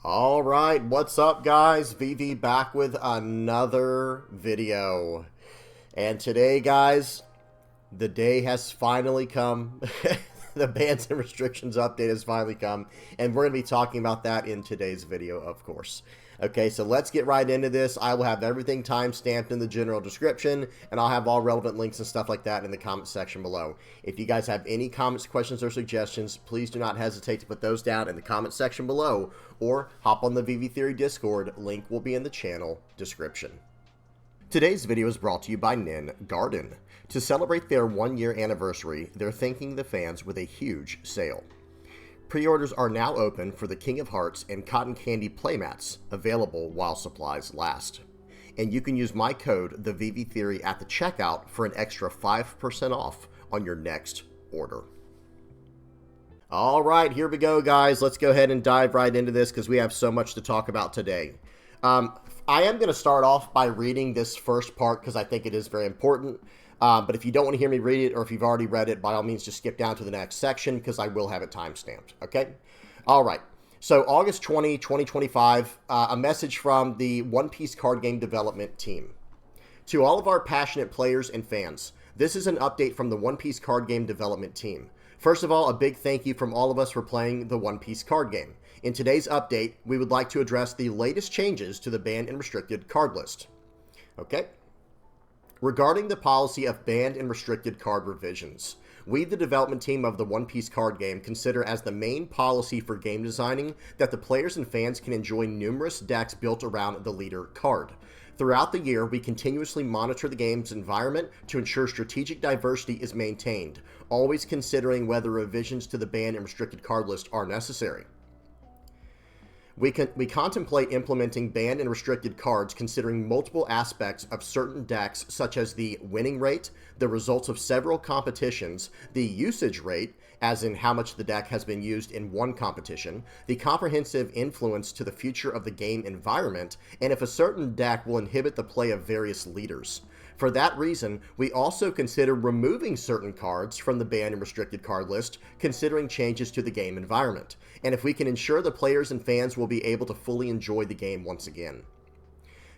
All right, what's up guys? VV back with another video. And today guys, the day has finally come. The bans and restrictions update has finally come, and we're going to be talking about that in today's video, of course. Okay, so let's get right into this. I will have everything time-stamped in the general description, and I'll have all relevant links and stuff like that in the comment section below. If you guys have any comments, questions, or suggestions, please do not hesitate to put those down in the comment section below, or hop on the VV Theory Discord. Link will be in the channel description. Today's video is brought to you by Nin Garden. To celebrate their 1-year anniversary, they're thanking the fans with a huge sale. Pre-orders are now open for the King of Hearts and Cotton Candy playmats, available while supplies last. And you can use my code, the VV Theory, at the checkout for an extra 5% off on your next order. Alright, here we go guys. Let's go ahead and dive right into this because we have so much to talk about today. I am going to start off by reading this first part because I think it is very important. But if you don't want to hear me read it, or if you've already read it, by all means just skip down to the next section because I will have it timestamped, okay? Alright, so August 20, 2025, a message from the One Piece card game development team. To all of our passionate players and fans, this is an update from the One Piece card game development team. First of all, a big thank you from all of us for playing the One Piece card game. In today's update, we would like to address the latest changes to the banned and restricted card list. Okay? Regarding the policy of banned and restricted card revisions, we, the development team of the One Piece card game, consider as the main policy for game designing that the players and fans can enjoy numerous decks built around the leader card. Throughout the year, we continuously monitor the game's environment to ensure strategic diversity is maintained, always considering whether revisions to the banned and restricted card list are necessary. We contemplate implementing banned and restricted cards considering multiple aspects of certain decks such as the winning rate, the results of several competitions, the usage rate, as in how much the deck has been used in one competition, the comprehensive influence to the future of the game environment, and if a certain deck will inhibit the play of various leaders. For that reason, we also consider removing certain cards from the banned and restricted card list, considering changes to the game environment, and if we can ensure the players and fans will be able to fully enjoy the game once again.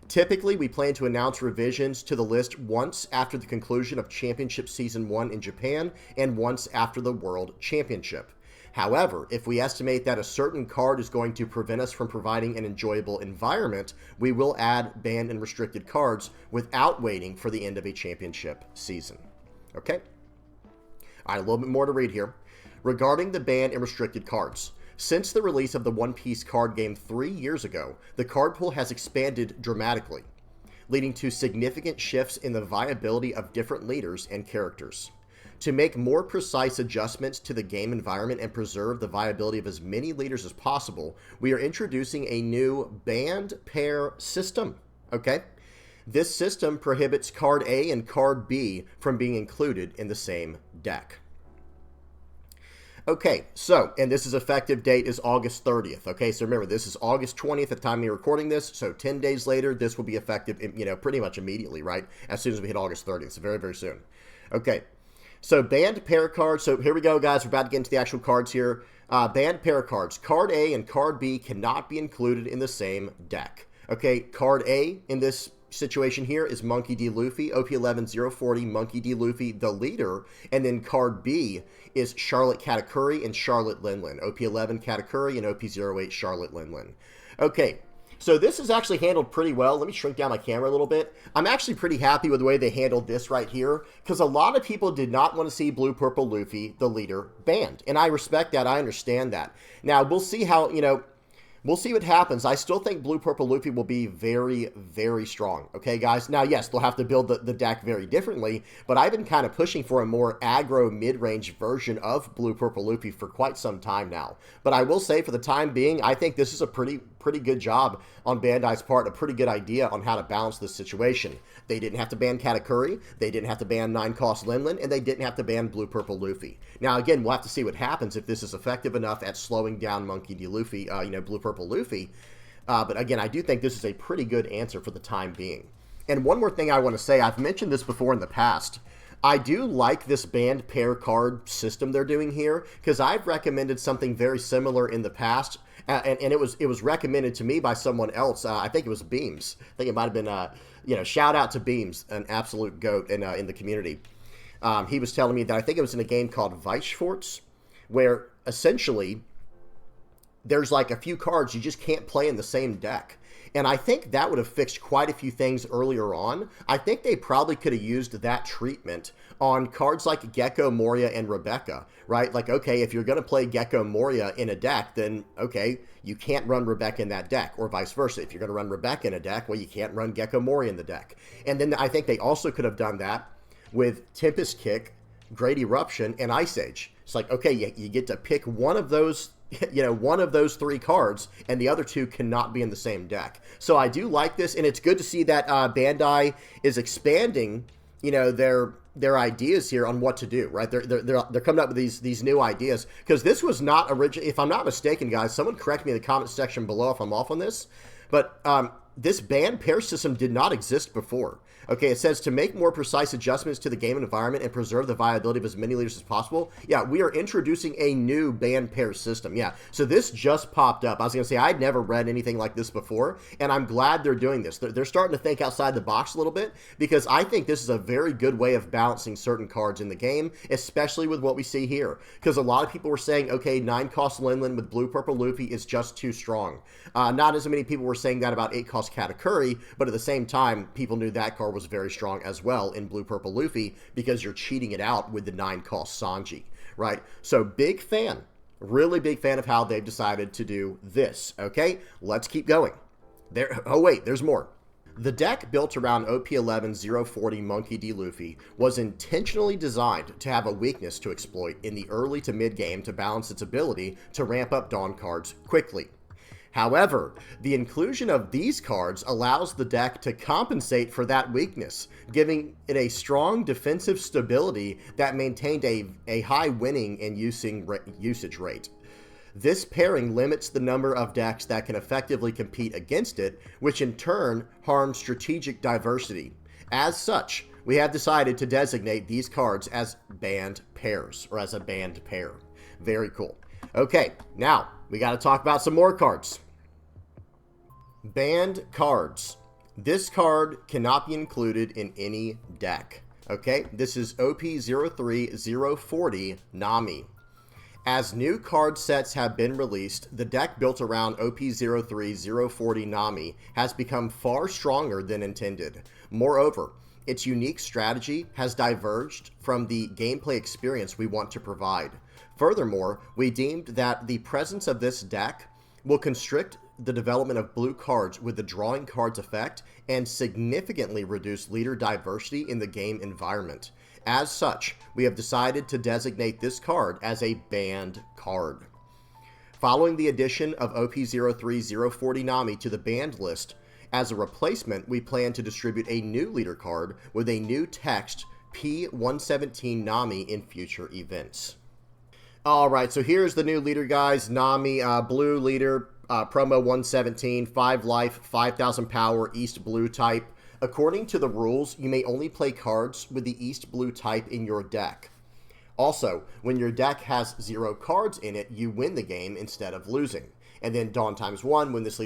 Typically, we plan to announce revisions to the list once after the conclusion of Championship Season 1 in Japan and once after the World Championship. However, if we estimate that a certain card is going to prevent us from providing an enjoyable environment, we will add banned and restricted cards without waiting for the end of a championship season. Okay? All right, a little bit more to read here. Regarding the banned and restricted cards, since the release of the One Piece card game 3 years ago, the card pool has expanded dramatically, leading to significant shifts in the viability of different leaders and characters. To make more precise adjustments to the game environment and preserve the viability of as many leaders as possible, we are introducing a new banned pair system. Okay? This system prohibits card A and card B from being included in the same deck. Okay, so, and this is effective date is August 30th. Okay, so remember, this is August 20th at the time we're recording this, so 10 days later, this will be effective, pretty much immediately, right? As soon as we hit August 30th, so very, very soon. Okay. So, banned pair cards. So, here we go, guys. We're about to get into the actual cards here. Banned pair cards. Card A and card B cannot be included in the same deck. Okay, card A in this situation here is Monkey D. Luffy, OP11-040, Monkey D. Luffy, the leader. And then card B is Charlotte Katakuri and Charlotte Linlin, OP11 Katakuri and OP08 Charlotte Linlin. Okay. So this is actually handled pretty well. Let me shrink down my camera a little bit. I'm actually pretty happy with the way they handled this right here because a lot of people did not want to see Blue Purple Luffy, the leader, banned. And I respect that. I understand that. Now, we'll see how, we'll see what happens. I still think Blue Purple Luffy will be very, very strong. Okay, guys? Now, yes, they'll have to build the deck very differently, but I've been kind of pushing for a more aggro mid-range version of Blue Purple Luffy for quite some time now. But I will say, for the time being, I think this is a pretty good job on Bandai's part, a pretty good idea on how to balance this situation. They didn't have to ban Katakuri, they didn't have to ban 9-cost Linlin, and they didn't have to ban Blue Purple Luffy. Now, again, we'll have to see what happens if this is effective enough at slowing down Monkey D. Luffy, Blue Purple Luffy. But again, I do think this is a pretty good answer for the time being. And one more thing I want to say, I've mentioned this before in the past. I do like this banned pair card system they're doing here because I've recommended something very similar in the past And it was recommended to me by someone else. I think it was Beams. I think it might have been, shout out to Beams, an absolute goat in the community. He was telling me that I think it was in a game called Weissforts, where essentially there's like a few cards you just can't play in the same deck. And I think that would have fixed quite a few things earlier on. I think they probably could have used that treatment on cards like Gecko, Moria, and Rebecca, right? Like, okay, if you're going to play Gecko, Moria in a deck, then, okay, you can't run Rebecca in that deck, or vice versa. If you're going to run Rebecca in a deck, well, you can't run Gecko, Moria in the deck. And then I think they also could have done that with Tempest Kick, Great Eruption, and Ice Age. It's like, okay, you get to pick one of those, one of those three cards, and the other two cannot be in the same deck. So I do like this, and it's good to see that Bandai is expanding, their ideas here on what to do, right? They're coming up with these new ideas, because this was not original. If I'm not mistaken, guys, someone correct me in the comment section below if I'm off on this, but this band pair system did not exist before. Okay, it says to make more precise adjustments to the game environment and preserve the viability of as many leaders as possible. Yeah, we are introducing a new band pair system. Yeah, so this just popped up. I was going to say, I'd never read anything like this before, and I'm glad they're doing this. They're starting to think outside the box a little bit, because I think this is a very good way of balancing certain cards in the game, especially with what we see here. Because a lot of people were saying, okay, 9-cost Linlin with blue-purple Luffy is just too strong. Not as many people were saying that about 8-cost Katakuri, but at the same time, people knew that card was very strong as well in blue-purple Luffy, because you're cheating it out with the 9-cost Sanji, right? So big fan, really big fan of how they've decided to do this, okay? Let's keep going. Oh wait, there's more. The deck built around OP11 040 Monkey D. Luffy was intentionally designed to have a weakness to exploit in the early to mid-game to balance its ability to ramp up Dawn cards quickly. However, the inclusion of these cards allows the deck to compensate for that weakness, giving it a strong defensive stability that maintained a high winning and usage rate. This pairing limits the number of decks that can effectively compete against it, which in turn harms strategic diversity. As such, we have decided to designate these cards as band pairs, or as a band pair. Very cool. Okay, now we got to talk about some more cards. Banned cards. This card cannot be included in any deck. Okay, this is OP03040 Nami. As new card sets have been released, the deck built around OP03040 Nami has become far stronger than intended. Moreover, its unique strategy has diverged from the gameplay experience we want to provide. Furthermore, we deemed that the presence of this deck will constrict the development of blue cards with the drawing cards effect and significantly reduce leader diversity in the game environment. As such, we have decided to designate this card as a banned card. Following the addition of OP03040 Nami to the banned list, as a replacement, we plan to distribute a new leader card with a new text P117 Nami in future events. Alright, so here's the new leader, guys. Nami, blue leader, promo 117, 5 life, 5,000 power, East blue type. According to the rules, you may only play cards with the East blue type in your deck. Also, when your deck has 0 cards in it, you win the game instead of losing. And then Dawn ×1, when this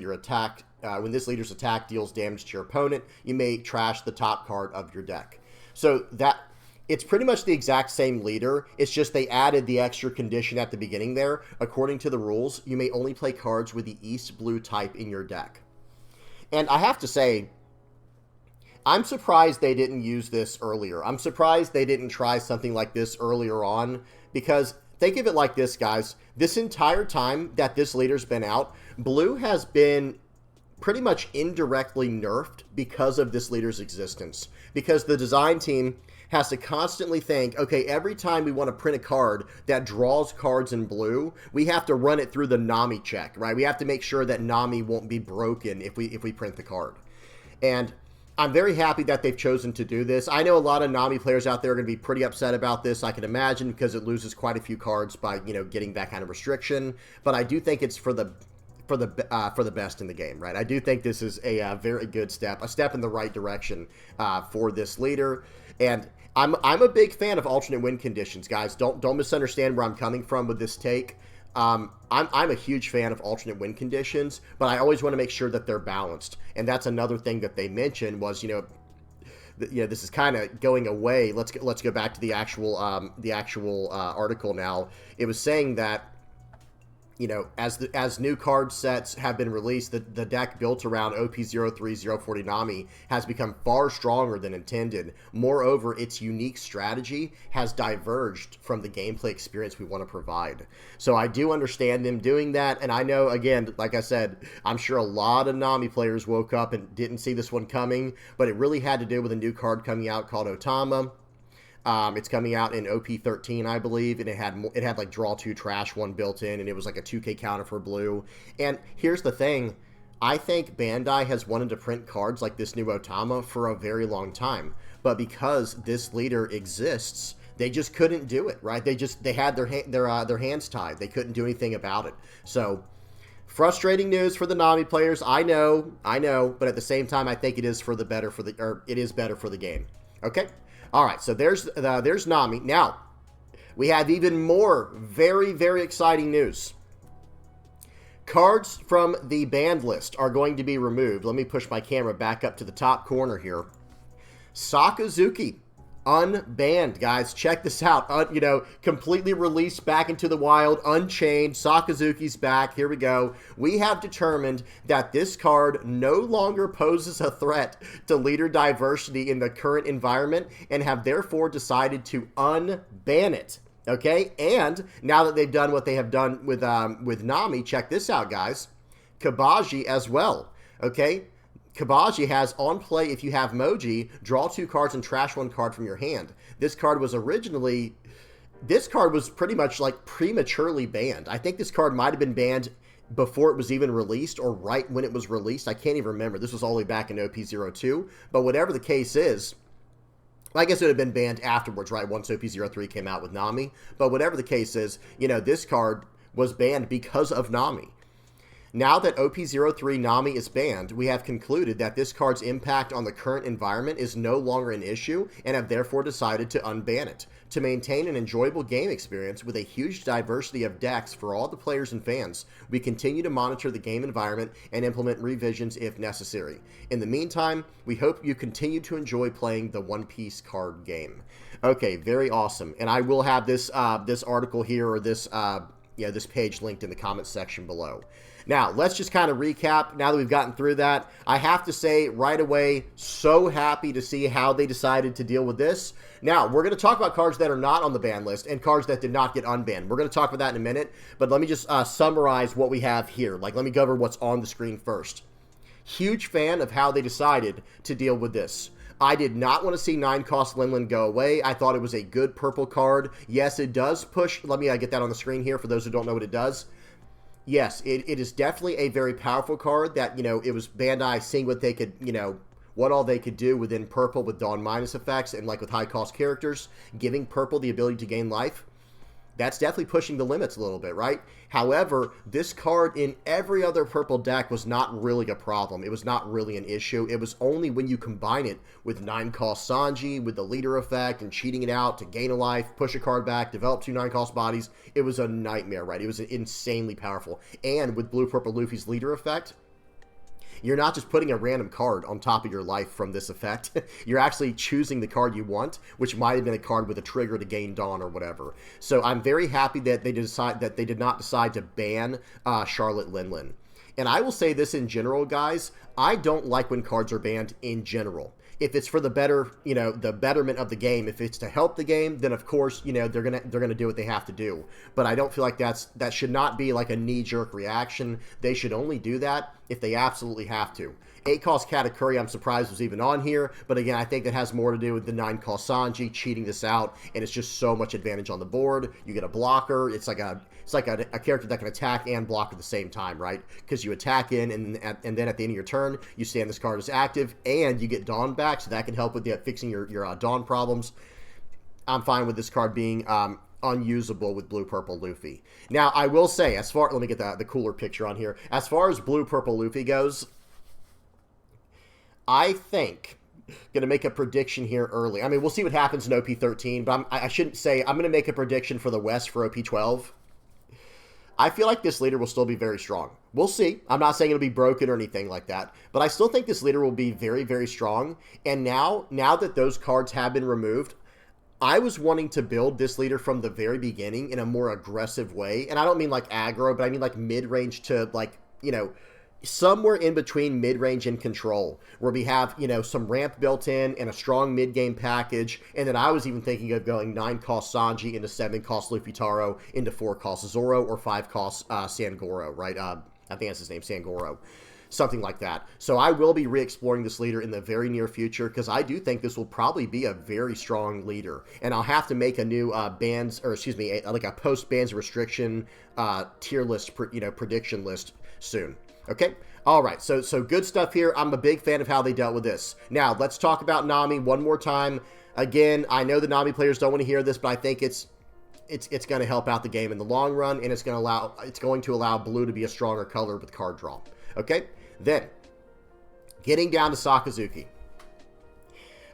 leader's attack deals damage to your opponent, you may trash the top card of your deck. So it's pretty much the exact same leader. It's just they added the extra condition at the beginning there. According to the rules, you may only play cards with the East blue type in your deck. And I have to say, I'm surprised they didn't use this earlier. I'm surprised they didn't try something like this earlier on, because think of it like this, guys. This entire time that this leader's been out, blue has been pretty much indirectly nerfed because of this leader's existence. Because the design team has to constantly think, okay, every time we want to print a card that draws cards in blue, we have to run it through the Nami check, right? We have to make sure that Nami won't be broken if we print the card. And I'm very happy that they've chosen to do this. I know a lot of Nami players out there are going to be pretty upset about this, I can imagine, because it loses quite a few cards by, getting that kind of restriction. But I do think it's for the best in the game, right? I do think this is a very good step, a step in the right direction for this leader. And I'm a big fan of alternate win conditions, guys. Don't misunderstand where I'm coming from with this take. I'm a huge fan of alternate win conditions, but I always want to make sure that they're balanced. And that's another thing that they mentioned was, this is kind of going away. Let's go back to the actual article now. It was saying that, as new card sets have been released, the deck built around OP03-040 Nami has become far stronger than intended. Moreover, its unique strategy has diverged from the gameplay experience we want to provide. So I do understand them doing that, and I know, again, like I said, I'm sure a lot of Nami players woke up and didn't see this one coming, but it really had to do with a new card coming out called Otama. It's coming out in OP13, I believe, and it had like draw 2 trash 1 built in, and it was like a 2K counter for blue. And here's the thing, I think Bandai has wanted to print cards like this new Otama for a very long time, but because this leader exists, they just couldn't do it, right? They had their hands tied. They couldn't do anything about it. So frustrating news for the Nami players. I know, but at the same time, I think it is better for the game. Okay. All right, so there's Nami. Now, we have even more very, very exciting news. Cards from the banned list are going to be removed. Let me push my camera back up to the top corner here. Sakazuki, unbanned, guys. Check this out. Completely released back into the wild, unchained. Sakazuki's back. Here we go. We have determined that this card no longer poses a threat to leader diversity in the current environment and have therefore decided to unban it. Okay? And now that they've done what they have done with Nami, check this out, guys. Cabaji as well. Okay? Cabaji has on play, if you have Moji, draw 2 cards and trash 1 card from your hand. This card was pretty much like prematurely banned. I think this card might have been banned before it was even released or right when it was released. I can't even remember. This was all the way back in OP02. But whatever the case is, I guess it would have been banned afterwards, right? Once OP03 came out with Nami. But whatever the case is, this card was banned because of Nami. Now that OP03 Nami is banned, we have concluded that this card's impact on the current environment is no longer an issue and have therefore decided to unban it. To maintain an enjoyable game experience with a huge diversity of decks for all the players and fans, we continue to monitor the game environment and implement revisions if necessary. In the meantime, we hope you continue to enjoy playing the One Piece card game. Okay, very awesome. And I will have this article here, or this page linked in the comments section below. Now, let's just kind of recap. Now that we've gotten through that, I have to say right away, so happy to see how they decided to deal with this. Now, we're going to talk about cards that are not on the ban list and cards that did not get unbanned. We're going to talk about that in a minute, but let me just summarize what we have here. Let me go over what's on the screen first. Huge fan of how they decided to deal with this. I did not want to see 9-cost Linlin go away. I thought it was a good purple card. Yes, it does push. Let me get that on the screen here for those who don't know what it does. Yes, it is definitely a very powerful card that, it was Bandai seeing what they could, what all they could do within purple with Dawn minus effects and with high cost characters, giving purple the ability to gain life. That's definitely pushing the limits a little bit, right? However, this card in every other purple deck was not really a problem. It was not really an issue. It was only when you combine it with 9-cost Sanji, with the leader effect, and cheating it out to gain a life, push a card back, develop 2 9-cost bodies. It was a nightmare, right? It was insanely powerful. And with blue-purple Luffy's leader effect, you're not just putting a random card on top of your life from this effect. You're actually choosing the card you want, which might have been a card with a trigger to gain Dawn or whatever. So I'm very happy that they did not decide to ban Charlotte Linlin. And I will say this in general, guys. I don't like when cards are banned in general. If it's for the the betterment of the game, if it's to help the game, then of course, they're gonna do what they have to do. But I don't feel like that should not be like a knee-jerk reaction. They should only do that if they absolutely have to. 8-cost Katakuri, I'm surprised was even on here, but again, I think that has more to do with the 9-cost Sanji cheating this out, and it's just so much advantage on the board. You get a blocker. It's like a character that can attack and block at the same time, right? Because you attack in, and then at the end of your turn, you stand this card as active, and you get Dawn back, so that can help with fixing your Dawn problems. I'm fine with this card being unusable with blue-purple Luffy. Now, I will say, let me get the cooler picture on here. As far as blue-purple Luffy goes, I think, going to make a prediction here early. I mean, we'll see what happens in OP13, but I shouldn't say, I'm going to make a prediction for the West for OP12. I feel like this leader will still be very strong. We'll see. I'm not saying it'll be broken or anything like that, but I still think this leader will be very, very strong. And now that those cards have been removed, I was wanting to build this leader from the very beginning in a more aggressive way. And I don't mean like aggro, but I mean like mid-range to like, you know, somewhere in between mid-range and control, where we have, you know, some ramp built in and a strong mid-game package. And then I was even thinking of going 9-cost Sanji into 7-cost Luffy Taro into 4-cost Zoro or 5-cost Sangoro, right? I think that's his name, Sangoro. Something like that. So I will be re-exploring this leader in the very near future, because I do think this will probably be a very strong leader. And I'll have to make a new like a post-bans restriction tier list, prediction list soon. Okay? All right, so good stuff here. I'm a big fan of how they dealt with this. Now, let's talk about Nami one more time. Again, I know the Nami players don't want to hear this, but I think it's going to help out the game in the long run, and it's going to allow blue to be a stronger color with card draw. Okay? Then, getting down to Sakazuki.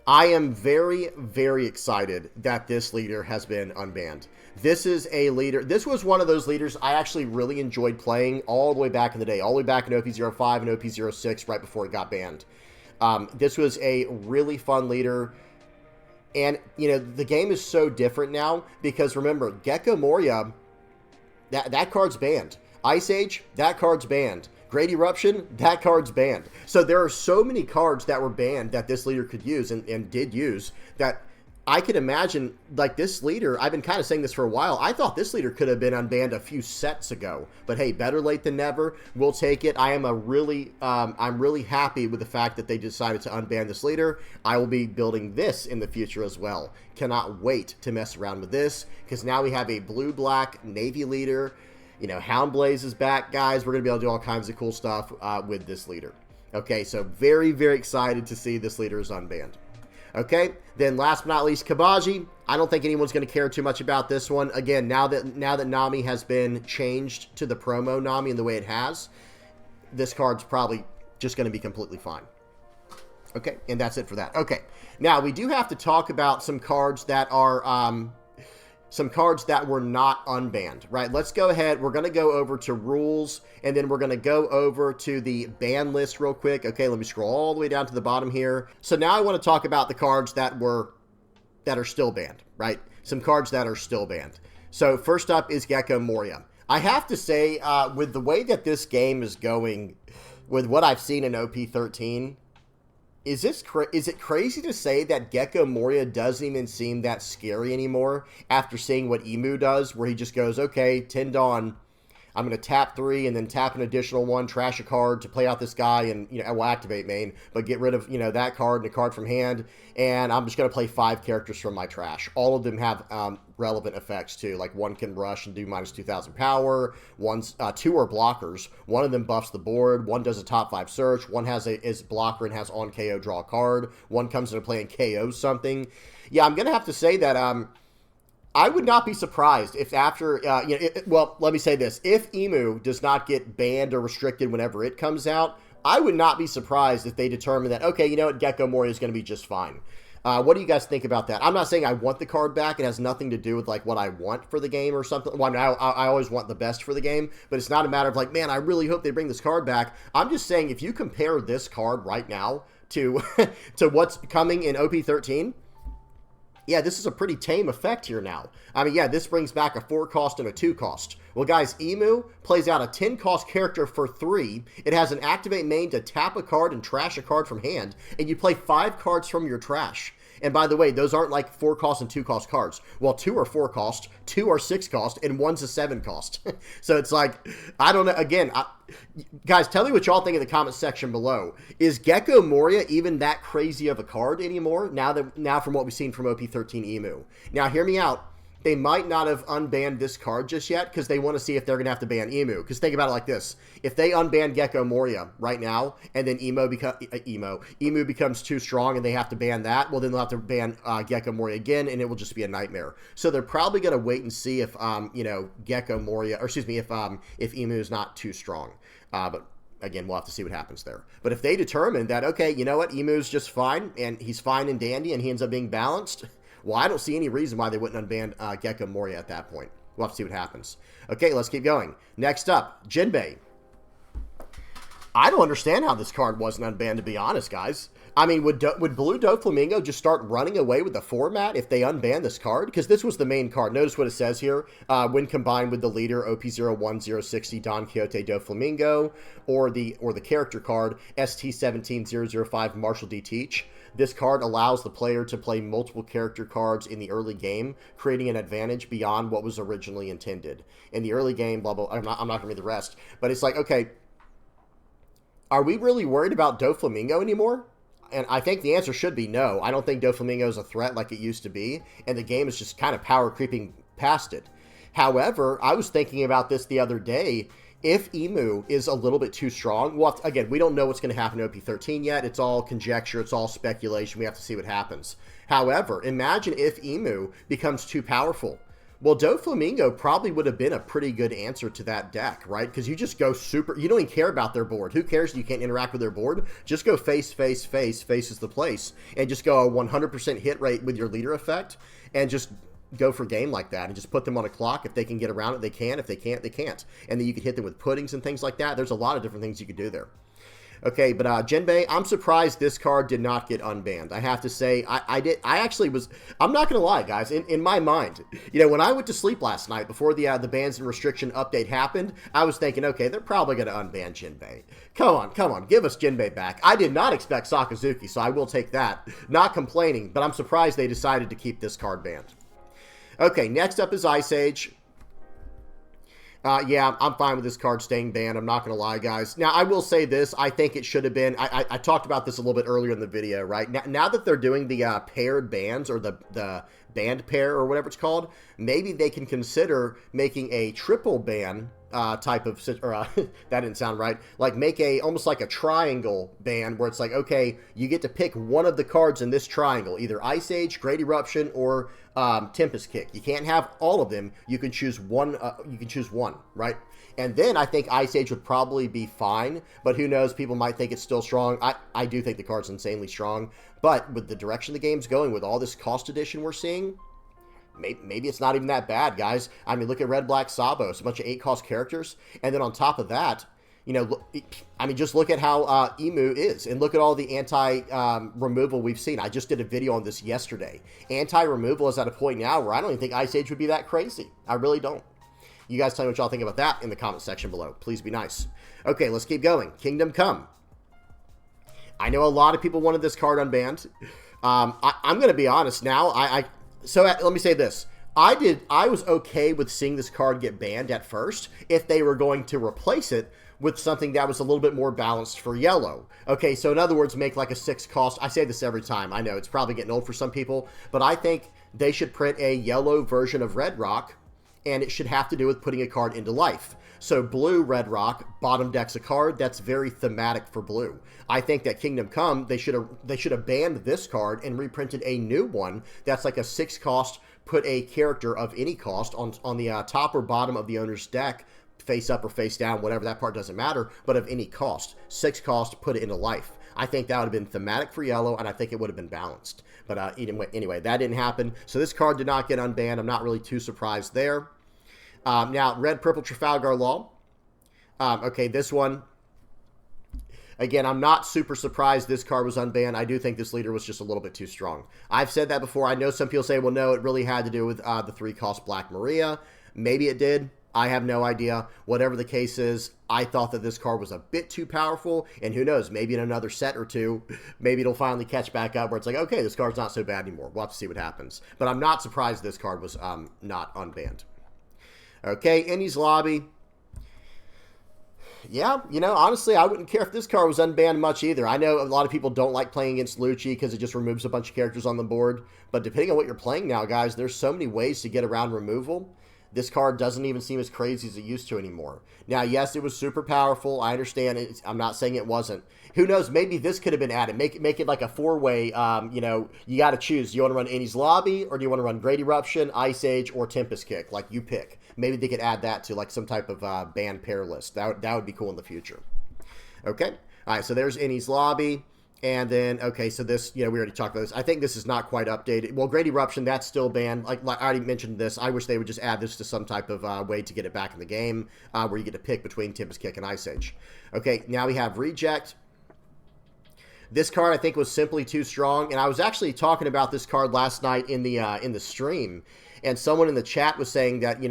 I am very, very excited that this leader has been unbanned. This is a leader. This was one of those leaders I actually really enjoyed playing all the way back in the day, all the way back in OP05 and OP06, right before it got banned. This was a really fun leader. And, you know, the game is so different now because, remember, Gecko Moria, that card's banned. Ice Age, that card's banned. Great Eruption, that card's banned. So there are so many cards that were banned that this leader could use and did use, that I could imagine, like, this leader, I've been kind of saying this for a while, I thought this leader could have been unbanned a few sets ago. But hey, better late than never. We'll take it. I'm really happy with the fact that they decided to unban this leader. I will be building this in the future as well. Cannot wait to mess around with this, because now we have a blue-black Navy leader. You know, Houndblaze is back, guys. We're going to be able to do all kinds of cool stuff with this leader. Okay, so very, very excited to see this leader is unbanned. Okay, then last but not least, Cabaji. I don't think anyone's going to care too much about this one. Again, now that Nami has been changed to the promo Nami in the way it has, this card's probably just going to be completely fine. Okay, and that's it for that. Okay, now we do have to talk about some cards that are... some cards that were not unbanned, right? Let's go ahead. We're going to go over to rules, and then we're going to go over to the ban list real quick. Okay, let me scroll all the way down to the bottom here. So now I want to talk about the cards that are still banned, right? Some cards that are still banned. So first up is Gecko Moria. I have to say, with the way that this game is going, with what I've seen in OP13, is it crazy to say that Gecko Moria doesn't even seem that scary anymore after seeing what Emu does, where he just goes, okay, 10 Dawn, I'm going to tap 3 and then tap an additional 1, trash a card to play out this guy, and, you know, I will activate main, but get rid of, you know, that card and a card from hand, and I'm just going to play 5 characters from my trash. All of them have relevant effects too, like 1 can rush and do minus 2,000 power, 2 are blockers, 1 of them buffs the board, 1 does a top 5 search, 1 is blocker and has on KO draw a card, 1 comes into play and KOs something. Yeah, I'm going to have to say that I would not be surprised if after, well, let me say this. If Emu does not get banned or restricted whenever it comes out, I would not be surprised if they determine that, okay, you know what, Gecko Moria is going to be just fine. What do you guys think about that? I'm not saying I want the card back. It has nothing to do with, like, what I want for the game or something. Well, I mean, I always want the best for the game, but it's not a matter of, like, man, I really hope they bring this card back. I'm just saying, if you compare this card right now to, to what's coming in OP13, yeah, this is a pretty tame effect here now. I mean, yeah, this brings back a 4-cost and a 2-cost. Well, guys, Emu plays out a 10-cost character for 3. It has an activate main to tap a card and trash a card from hand, and you play 5 cards from your trash. And by the way, those aren't like 4-cost and 2-cost cards. Well, 2 are 4-cost, 2 are 6-cost, and 1's a 7-cost. So it's like, I don't know. Again, guys, tell me what y'all think in the comment section below. Is Gecko Moria even that crazy of a card anymore? Now from what we've seen from OP13 Emu. Now, hear me out. They might not have unbanned this card just yet because they want to see if they're going to have to ban Emu. Because think about it like this. If they unban Gecko Moria right now and then Emu becomes too strong and they have to ban that, well, then they'll have to ban Gecko Moria again, and it will just be a nightmare. So they're probably going to wait and see if, Gecko Moria, or excuse me, if Emu is not too strong. But again, we'll have to see what happens there. But if they determine that, okay, you know what, Emu's just fine, and he's fine and dandy, and he ends up being balanced, well, I don't see any reason why they wouldn't unban Gecko Moria at that point. We'll have to see what happens. Okay, let's keep going. Next up, Jinbei. I don't understand how this card wasn't unbanned, to be honest, guys. I mean, would Blue Doflamingo just start running away with the format if they unban this card? Because this was the main card. Notice what it says here. When combined with the leader, OP01060 Don Quixote Doflamingo, or the character card, ST17005 Marshall D. Teach. This card allows the player to play multiple character cards in the early game, creating an advantage beyond what was originally intended. In the early game, blah, blah, I'm not going to read the rest. But it's like, okay, are we really worried about Doflamingo anymore? And I think the answer should be no. I don't think Doflamingo is a threat like it used to be, and the game is just kind of power creeping past it. However, I was thinking about this the other day. If Emu is a little bit too strong, well, again, we don't know what's going to happen to OP13 yet. It's all conjecture. It's all speculation. We have to see what happens. However, imagine if Emu becomes too powerful. Well, Doflamingo probably would have been a pretty good answer to that deck, right? Because you just go super... You don't even care about their board. Who cares if you can't interact with their board? Just go face, face, face. Face is the place. And just go a 100% hit rate with your leader effect. And just go for game like that. And just put them on a clock. If they can get around it, they can. If they can't, they can't. And then you could hit them with puddings and things like that. There's a lot of different things you could do there. Okay, but Jinbei, I'm surprised this card did not get unbanned. I have to say, I actually was, I'm not going to lie, guys, in my mind, you know, when I went to sleep last night before the bans and restriction update happened, I was thinking, okay, they're probably going to unban Jinbei. Come on, give us Jinbei back. I did not expect Sakazuki, so I will take that. Not complaining, but I'm surprised they decided to keep this card banned. Okay, next up is Ice Age. Yeah, I'm fine with this card staying banned. I'm not going to lie, guys. Now, I will say this. I think it should have been... I talked about this a little bit earlier in the video, right? Now that they're doing the paired bans, or the band pair, or whatever it's called, maybe they can consider making a triple ban type of... Or, that didn't sound right. Like, make almost like a triangle ban, where it's like, okay, you get to pick one of the cards in this triangle. Either Ice Age, Great Eruption, or... Tempest Kick. You can't have all of them. You can choose one. Right? And then I think Ice Age would probably be fine. But who knows? People might think it's still strong. I do think the card's insanely strong. But with the direction the game's going, with all this cost addition we're seeing, maybe it's not even that bad, guys. I mean, look at Red Black Sabo. It's a bunch of 8-cost characters. And then on top of that, you know, I mean, just look at how Emu is, and look at all the anti-removal we've seen. I just did a video on this yesterday. Anti-removal is at a point now where I don't even think Ice Age would be that crazy. I really don't. You guys tell me what y'all think about that in the comment section below. Please be nice. Okay, let's keep going. Kingdom Come. I know a lot of people wanted this card unbanned. I'm going to be honest now. So let me say this. I was okay with seeing this card get banned at first if they were going to replace it with something that was a little bit more balanced for yellow. Okay, so in other words, make like a 6-cost. I say this every time. I know it's probably getting old for some people, but I think they should print a yellow version of Red Rock, and it should have to do with putting a card into life. So blue Red Rock bottom decks a card that's very thematic for blue. I think that Kingdom Come, they should have banned this card and reprinted a new one that's like a 6-cost, put a character of any cost on the top or bottom of the owner's deck, face up or face down, whatever, that part doesn't matter, but of any cost. 6-cost, put it into life. I think that would have been thematic for yellow, and I think it would have been balanced. But anyway, that didn't happen. So this card did not get unbanned. I'm not really too surprised there. Now, Red Purple Trafalgar Law. Okay, this one. Again, I'm not super surprised this card was unbanned. I do think this leader was just a little bit too strong. I've said that before. I know some people say, well, no, it really had to do with the 3-cost Black Maria. Maybe it did. I have no idea. Whatever the case is, I thought that this card was a bit too powerful, and who knows, maybe in another set or two, maybe it'll finally catch back up where it's like, okay, this card's not so bad anymore. We'll have to see what happens. But I'm not surprised this card was not unbanned. Okay, Innie's Lobby. Yeah, you know, honestly, I wouldn't care if this card was unbanned much either. I know a lot of people don't like playing against Lucci because it just removes a bunch of characters on the board. But depending on what you're playing now, guys, there's so many ways to get around removal. This card doesn't even seem as crazy as it used to anymore. Now, yes, it was super powerful. I understand it. I'm not saying it wasn't. Who knows? Maybe this could have been added. Make it like a 4-way. You know, you got to choose. Do you want to run Innie's Lobby, or do you want to run Great Eruption, Ice Age, or Tempest Kick? Like, you pick. Maybe they could add that to like some type of band pair list. That would be cool in the future. Okay. All right. So there's Innie's Lobby. And then, okay, so this, we already talked about this. I think this is not quite updated. Well, Great Eruption, that's still banned. Like I already mentioned this. I wish they would just add this to some type of way to get it back in the game, where you get to pick between Tempest Kick and Ice Age. Okay, now we have Reject. This card, I think, was simply too strong. And I was actually talking about this card last night in the stream. And someone in the chat was saying that,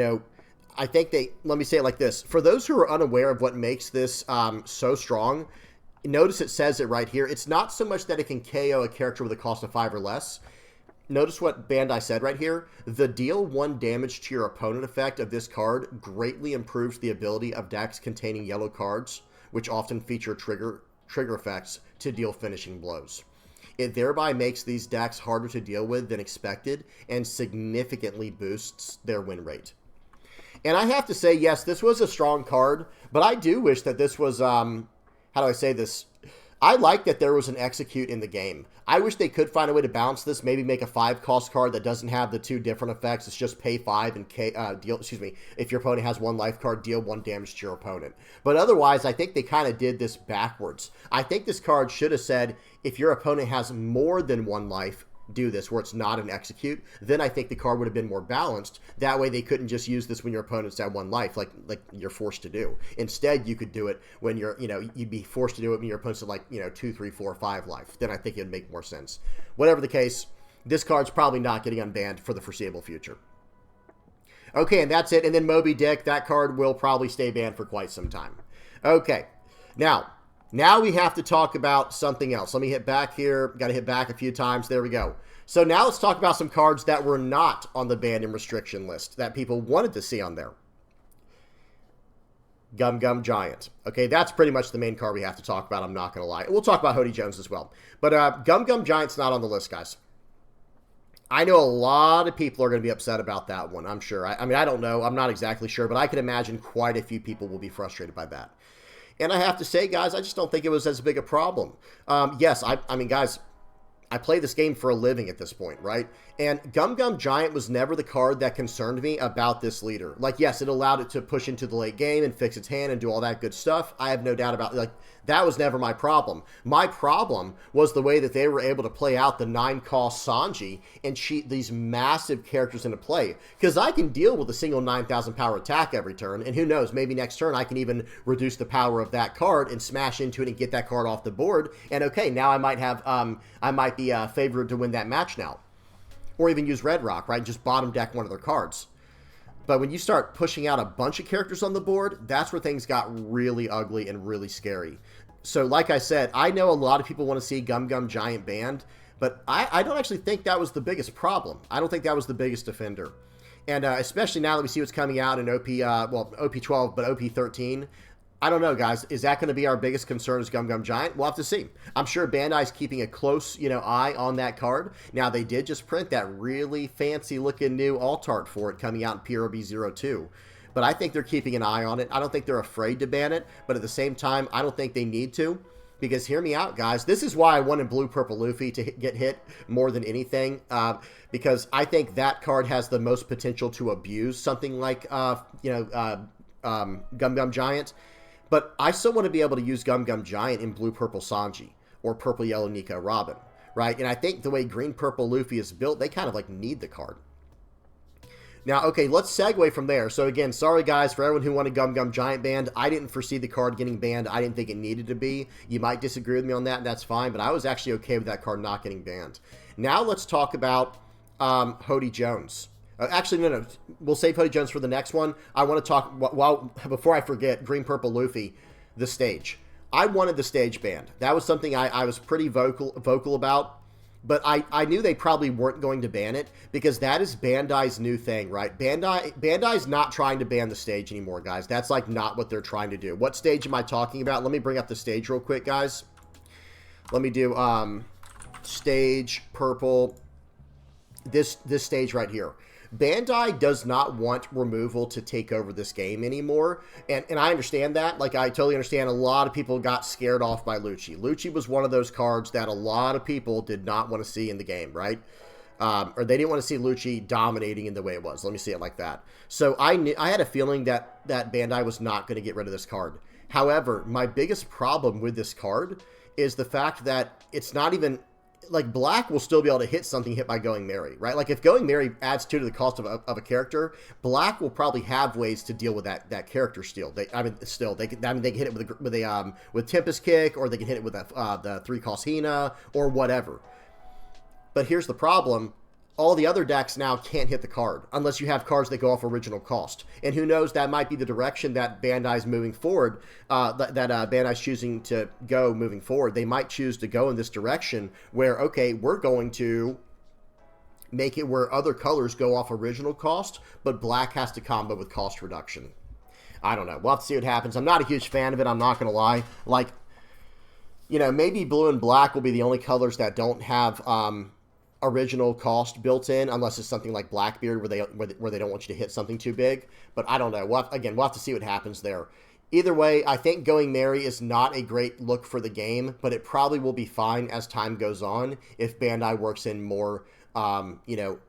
I think let me say it like this. For those who are unaware of what makes this so strong, notice it says it right here. It's not so much that it can KO a character with a cost of 5 or less. Notice what Bandai said right here. The deal 1 damage to your opponent effect of this card greatly improves the ability of decks containing yellow cards, which often feature trigger effects to deal finishing blows. It thereby makes these decks harder to deal with than expected and significantly boosts their win rate. And I have to say, yes, this was a strong card, but I do wish that this was, how do I say this? I like that there was an execute in the game. I wish they could find a way to balance this, maybe make a 5-cost card that doesn't have the 2 different effects. It's just pay 5 and deal, if your opponent has 1 life card, deal 1 damage to your opponent. But otherwise, I think they kind of did this backwards. I think this card should have said, if your opponent has more than 1 life, do this, where it's not an execute. Then I think the card would have been more balanced. That way they couldn't just use this when your opponent's at 1 life, like you're forced to do. Instead, you could do it when you'd be forced to do it when your opponent's at 2, 3, 4, 5 life. Then I think it'd make more sense. Whatever the case, this card's probably not getting unbanned for the foreseeable future. Okay, and that's it. And then Moby Dick, that card will probably stay banned for quite some time. Okay, now we have to talk about something else. Let me hit back here. Got to hit back a few times. There we go. So now let's talk about some cards that were not on the banned and restriction list that people wanted to see on there. Gum Gum Giant. Okay, that's pretty much the main card we have to talk about. I'm not going to lie. We'll talk about Hody Jones as well. But Gum Gum Giant's not on the list, guys. I know a lot of people are going to be upset about that one, I'm sure. I mean, I don't know. I'm not exactly sure, but I can imagine quite a few people will be frustrated by that. And I have to say, guys, I just don't think it was as big a problem. Yes, I mean, guys, I play this game for a living at this point, right? And Gum Gum Giant was never the card that concerned me about this leader. Like, yes, it allowed it to push into the late game and fix its hand and do all that good stuff. I have no doubt about it. That was never my problem. My problem was the way that they were able to play out the 9-cost Sanji and cheat these massive characters into play. Because I can deal with a single 9,000 power attack every turn, and who knows, maybe next turn I can even reduce the power of that card and smash into it and get that card off the board. And okay, now I might be favored to win that match now. Or even use Red Rock, right? Just bottom deck one of their cards. But when you start pushing out a bunch of characters on the board, that's where things got really ugly and really scary. So like I said, I know a lot of people want to see Gum Gum Giant banned, but I don't actually think that was the biggest problem. I don't think that was the biggest offender. And especially now that we see what's coming out in OP12, but OP13, I don't know, guys. Is that going to be our biggest concern as Gum Gum Giant? We'll have to see. I'm sure Bandai's keeping a close, eye on that card. Now, they did just print that really fancy-looking new alt art for it coming out in PRB02. But I think they're keeping an eye on it. I don't think they're afraid to ban it. But at the same time, I don't think they need to. Because hear me out, guys. This is why I wanted Blue Purple Luffy to get hit more than anything. Because I think that card has the most potential to abuse something like, Gum Gum Giant. But I still want to be able to use Gum Gum Giant in Blue Purple Sanji or Purple Yellow Nico Robin, right? And I think the way Green Purple Luffy is built, they kind of need the card. Now, okay, let's segue from there. So again, sorry guys for everyone who wanted Gum Gum Giant banned. I didn't foresee the card getting banned. I didn't think it needed to be. You might disagree with me on that, and that's fine. But I was actually okay with that card not getting banned. Now let's talk about Hody Jones. Actually, no. We'll save Hody Jones for the next one. I want to talk, before I forget, Green Purple Luffy, the stage. I wanted the stage banned. That was something I was pretty vocal about. But I knew they probably weren't going to ban it because that is Bandai's new thing, right? Bandai's not trying to ban the stage anymore, guys. That's not what they're trying to do. What stage am I talking about? Let me bring up the stage real quick, guys. Let me do stage purple. This stage right here. Bandai does not want removal to take over this game anymore, and I understand that. I totally understand a lot of people got scared off by Lucci. Lucci was one of those cards that a lot of people did not want to see in the game, right? Or they didn't want to see Lucci dominating in the way it was. Let me see it like that. So I had a feeling that Bandai was not going to get rid of this card. However, my biggest problem with this card is the fact that it's not even, like, black will still be able to hit something hit by Going Merry, right? Like, if Going Merry adds 2 to the cost of a character, black will probably have ways to deal with that character still. They can hit it with Tempest Kick, or they can hit it with the 3-cost Hina, or whatever. But here's the problem. All the other decks now can't hit the card unless you have cards that go off original cost. And who knows, that might be the direction that Bandai's moving forward, Bandai's choosing to go moving forward. They might choose to go in this direction where, okay, we're going to make it where other colors go off original cost, but black has to combo with cost reduction. I don't know. We'll have to see what happens. I'm not a huge fan of it. I'm not going to lie. Like, you know, maybe blue and black will be the only colors that don't have original cost built in, unless it's something like Blackbeard where they don't want you to hit something too big. But I don't know. We'll have to see what happens there. Either way, I think Going Merry is not a great look for the game, but it probably will be fine as time goes on if Bandai works in more,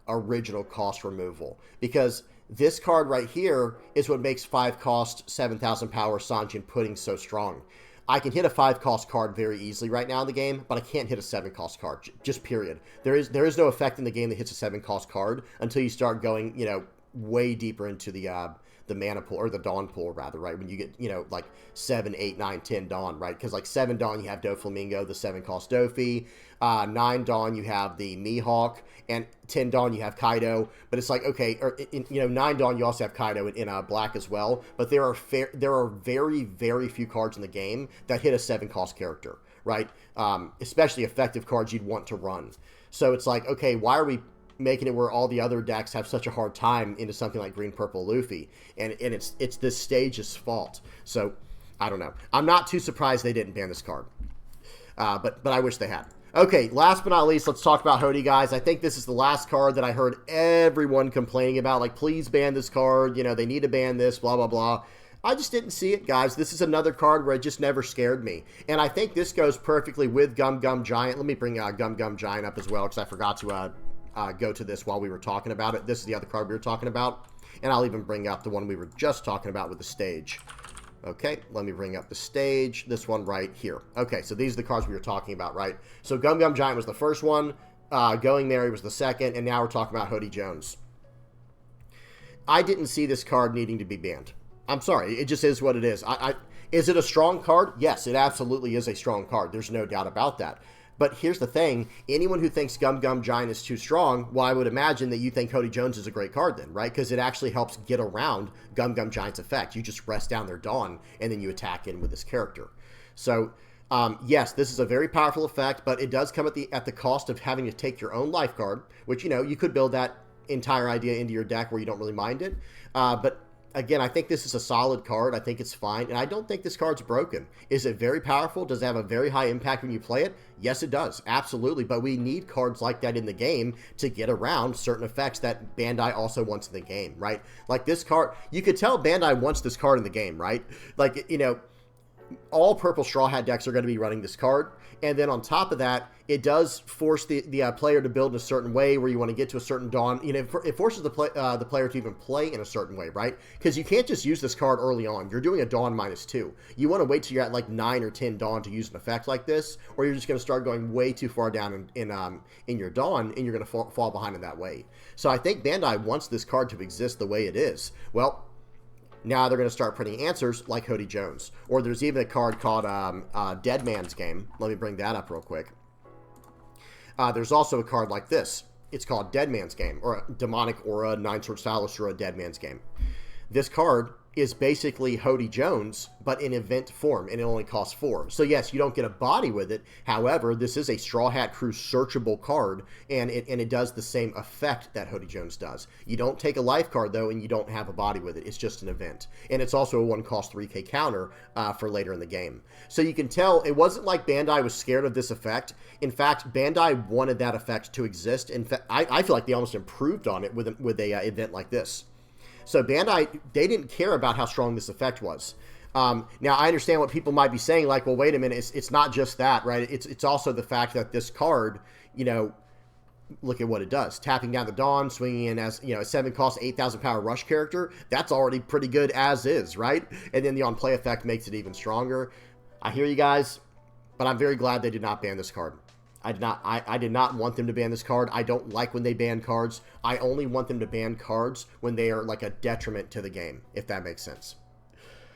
original cost removal. Because this card right here is what makes 5-cost, 7,000 power Sanjin Pudding so strong. I can hit a 5-cost card very easily right now in the game, but I can't hit a 7-cost card, just period. There is no effect in the game that hits a 7-cost card until you start going, way deeper into the mana pool, or the Dawn pool, rather, right? When you get, like 7, 8, 9, 10 Dawn, right? Because, like, 7 Dawn, you have Doflamingo, the 7-cost Dofi. 9 Dawn, you have the Mihawk. And 10 Dawn, you have Kaido. But it's like, okay, 9 Dawn, you also have Kaido in black as well. But there are very, very few cards in the game that hit a 7-cost character, right? Especially effective cards you'd want to run. So it's like, okay, why are we making it where all the other decks have such a hard time into something like Green Purple Luffy? And it's this stage's fault. So I don't know. I'm not too surprised they didn't ban this card. But I wish they had. Okay, last but not least, let's talk about Hody, guys. I think this is the last card that I heard everyone complaining about. Like, please ban this card. They need to ban this, blah, blah, blah. I just didn't see it, guys. This is another card where it just never scared me. And I think this goes perfectly with Gum Gum Giant. Let me bring Gum Gum Giant up as well, because I forgot to go to this while we were talking about it. This is the other card we were talking about. And I'll even bring up the one we were just talking about with the stage. Okay, let me bring up the stage. This one right here. Okay, so these are the cards we were talking about, right? So Gum Gum Giant was the first one. Going Merry was the second. And now we're talking about Hody Jones. I didn't see this card needing to be banned. I'm sorry. It just is what it is. Is it a strong card? Yes, it absolutely is a strong card. There's no doubt about that. But here's the thing. Anyone who thinks Gum Gum Giant is too strong, well, I would imagine that you think Hody Jones is a great card then, right? Because it actually helps get around Gum Gum Giant's effect. You just rest down their Dawn, and then you attack in with this character. So, yes, this is a very powerful effect, but it does come at the cost of having to take your own life card, which, you could build that entire idea into your deck where you don't really mind it. But again, I think this is a solid card. I think it's fine, and I don't think this card's broken. Is it very powerful? Does it have a very high impact when you play it? Yes, it does. Absolutely, but we need cards like that in the game to get around certain effects that Bandai also wants in the game, right? Like this card, you could tell Bandai wants this card in the game, right? Like, all purple Straw Hat decks are going to be running this card. And then on top of that, it does force the player to build in a certain way where you want to get to a certain Dawn. It forces the player to even play in a certain way, right? Because you can't just use this card early on. You're doing a Dawn -2. You want to wait till you're at like 9 or 10 Dawn to use an effect like this, or you're just going to start going way too far down in your Dawn, and you're going to fall behind in that way. So I think Bandai wants this card to exist the way it is. Well, now they're going to start printing answers like Hody Jones. Or there's even a card called Dead Man's Game. Let me bring that up real quick. There's also a card like this. It's called Dead Man's Game, or Demonic Aura, 9-Sword Salustra, Dead Man's Game. This card is basically Hody Jones, but in event form, and it only costs 4. So yes, you don't get a body with it. However, this is a Straw Hat Crew searchable card, and it does the same effect that Hody Jones does. You don't take a life card, though, and you don't have a body with it. It's just an event. And it's also a 1-cost 3k counter for later in the game. So you can tell it wasn't like Bandai was scared of this effect. In fact, Bandai wanted that effect to exist. In fact, I feel like they almost improved on it with a event like this. So Bandai, they didn't care about how strong this effect was. Now, I understand what people might be saying, like, well, wait a minute, it's not just that, right? It's also the fact that this card, look at what it does. Tapping down the Dawn, swinging in as, a 7-cost, 8,000 power rush character, that's already pretty good as is, right? And then the on-play effect makes it even stronger. I hear you guys. But I'm very glad they did not ban this card. I did not want them to ban this card. I don't like when they ban cards. I only want them to ban cards when they are like a detriment to the game, if that makes sense.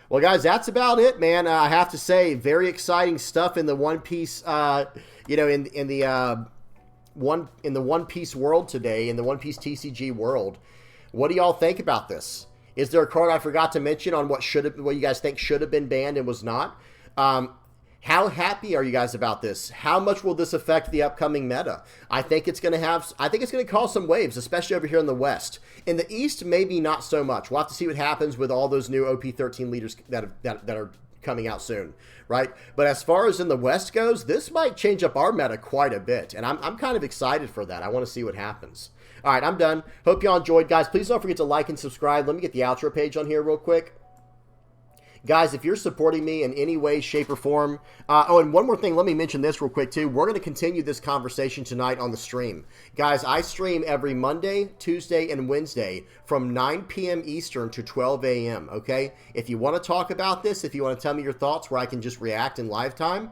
Well, guys, that's about it, man. I have to say, very exciting stuff in the One Piece, you know, in the One Piece world today, in the One Piece TCG world. What do y'all think about this? Is there a card I forgot to mention on what you guys think should have been banned and was not? How happy are you guys about this? How much will this affect the upcoming meta? I think it's going to cause some waves, especially over here in the West. In the East, maybe not so much. We'll have to see what happens with all those new OP13 leaders that are coming out soon, right? But as far as in the West goes, this might change up our meta quite a bit, and I'm kind of excited for that. I want to see what happens. All right, I'm done. Hope y'all enjoyed, guys. Please don't forget to like and subscribe. Let me get the outro page on here real quick. Guys, if you're supporting me in any way, shape, or form... oh, and one more thing. Let me mention this real quick, too. We're going to continue this conversation tonight on the stream. Guys, I stream every Monday, Tuesday, and Wednesday from 9 p.m. Eastern to 12 a.m., okay? If you want to talk about this, if you want to tell me your thoughts where I can just react in live time,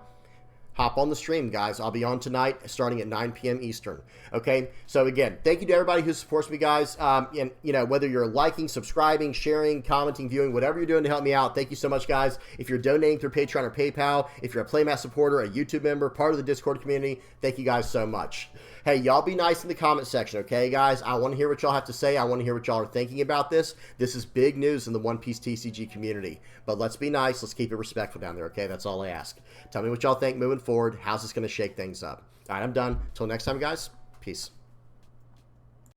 hop on the stream, guys. I'll be on tonight starting at 9 p.m. Eastern. Okay? So, again, thank you to everybody who supports me, guys. And, you know, whether you're liking, subscribing, sharing, commenting, viewing, whatever you're doing to help me out, thank you so much, guys. If you're donating through Patreon or PayPal, if you're a Playmat supporter, a YouTube member, part of the Discord community, thank you guys so much. Hey, y'all be nice in the comment section, okay, guys? I want to hear what y'all have to say. I want to hear what y'all are thinking about this. This is big news in the One Piece TCG community. But let's be nice. Let's keep it respectful down there, okay? That's all I ask. Tell me what y'all think moving forward. How's this going to shake things up? All right, I'm done. Till next time, guys. Peace.